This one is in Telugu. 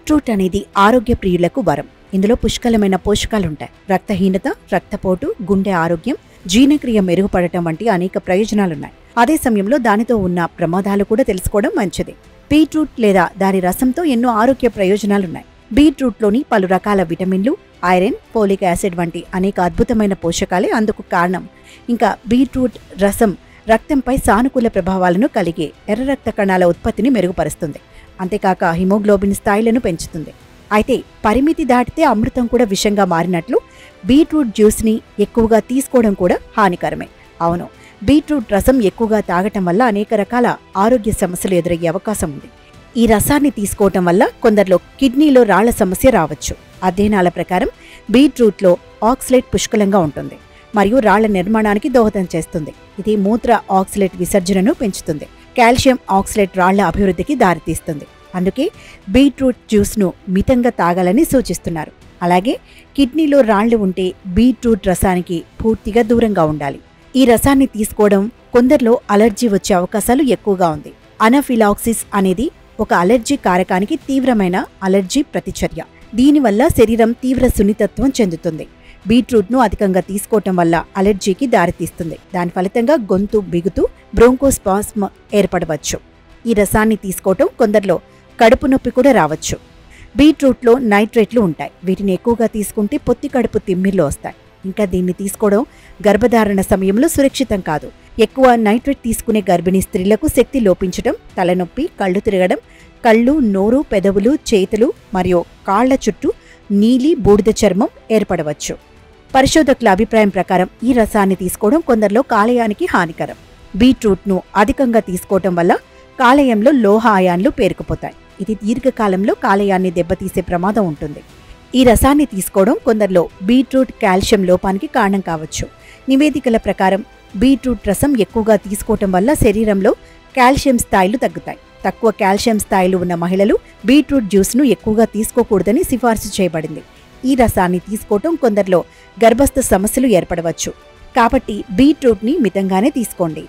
బీట్రూట్ అనేది ఆరోగ్య ప్రియులకు వరం. ఇందులో పుష్కలమైన పోషకాలుంటాయి. రక్తహీనత, రక్తపోటు, గుండె ఆరోగ్యం, జీర్ణక్రియ మెరుగుపడటం వంటి అనేక ప్రయోజనాలున్నాయి. అదే సమయంలో దానితో ఉన్న ప్రమాదాలు కూడా తెలుసుకోవడం మంచిది. బీట్రూట్ లేదా దాని రసంతో ఎన్నో ఆరోగ్య ప్రయోజనాలున్నాయి. బీట్రూట్లోని పలు రకాల విటమిన్లు, ఐరన్, ఫోలిక్ యాసిడ్ వంటి అనేక అద్భుతమైన పోషకాలే అందుకు కారణం. ఇంకా బీట్రూట్ రసం రక్తంపై సానుకూల ప్రభావాలను కలిగి ఎర్ర రక్త కణాల ఉత్పత్తిని మెరుగుపరుస్తుంది. అంతేకాక హిమోగ్లోబిన్ స్థాయిలను పెంచుతుంది. అయితే పరిమితి దాటితే అమృతం కూడా విషంగా మారినట్లు బీట్రూట్ జ్యూస్ని ఎక్కువగా తీసుకోవడం కూడా హానికరమే. అవును, బీట్రూట్ రసం ఎక్కువగా తాగటం వల్ల అనేక రకాల ఆరోగ్య సమస్యలు ఎదురయ్యే అవకాశం ఉంది. ఈ రసాన్ని తీసుకోవటం వల్ల కొందరిలో కిడ్నీలో రాళ్ల సమస్య రావచ్చు. అధ్యయనాల ప్రకారం బీట్రూట్లో ఆక్సలేట్ పుష్కలంగా ఉంటుంది మరియు రాళ్ల నిర్మాణానికి దోహదం చేస్తుంది. ఇది మూత్ర ఆక్సలేట్ విసర్జనను పెంచుతుంది. కాల్షియం ఆక్సలేట్ రాళ్ల అభివృద్ధికి దారితీస్తుంది. అందుకే బీట్రూట్ జ్యూస్ను మితంగా తాగాలని సూచిస్తున్నారు. అలాగే కిడ్నీలో రాళ్లు ఉంటే బీట్రూట్ రసానికి పూర్తిగా దూరంగా ఉండాలి. ఈ రసాన్ని తీసుకోవడం కొందరిలో అలర్జీ వచ్చే అవకాశాలు ఎక్కువగా ఉంది. అనాఫిలాక్సిస్ అనేది ఒక అలర్జీ కారకానికి తీవ్రమైన అలర్జీ ప్రతిచర్య. దీనివల్ల శరీరం తీవ్ర సున్నితత్వం చెందుతుంది. బీట్రూట్ను అధికంగా తీసుకోవటం వల్ల అలర్జీకి దారితీస్తుంది. దాని ఫలితంగా గొంతు బిగుతూ బ్రోంకోస్పాస్మ్ ఏర్పడవచ్చు. ఈ రసాన్ని తీసుకోవటం కొందరిలో కడుపు నొప్పి కూడా రావచ్చు. బీట్రూట్లో నైట్రేట్లు ఉంటాయి. వీటిని ఎక్కువగా తీసుకుంటే పొత్తి కడుపు తిమ్మిర్లు వస్తాయి. ఇంకా దీన్ని తీసుకోవడం గర్భధారణ సమయంలో సురక్షితం కాదు. ఎక్కువ నైట్రేట్ తీసుకునే గర్భిణీ స్త్రీలకు శక్తి లోపించడం, తలనొప్పి, కళ్ళు తిరగడం, కళ్ళు, నోరు, పెదవులు, చేతులు మరియు కాళ్ల చుట్టూ నీలి బూడిద చర్మం ఏర్పడవచ్చు. పరిశోధకుల అభిప్రాయం ప్రకారం ఈ రసాన్ని తీసుకోవడం కొందరిలో కాలేయానికి హానికరం. బీట్రూట్ను అధికంగా తీసుకోవటం వల్ల కాలేయంలో లోహ అయాన్లు పేరుకుపోతాయి. ఇది దీర్ఘకాలంలో కాలేయాన్ని దెబ్బతీసే ప్రమాదం ఉంటుంది. ఈ రసాన్ని తీసుకోవడం కొందరిలో బీట్రూట్ కాల్షియం లోపానికి కారణం కావచ్చు. నివేదికల ప్రకారం బీట్రూట్ రసం ఎక్కువగా తీసుకోవటం వల్ల శరీరంలో కాల్షియం స్థాయిలు తగ్గుతాయి. తక్కువ కాల్షియం స్థాయిలు ఉన్న మహిళలు బీట్రూట్ జ్యూస్ను ఎక్కువగా తీసుకోకూడదని సిఫార్సు చేయబడింది. ఈ రసాన్ని తీసుకోవటం కొందరిలో గర్భస్థ సమస్యలు ఏర్పడవచ్చు. కాబట్టి బీట్రూట్ని మితంగానే తీసుకోండి.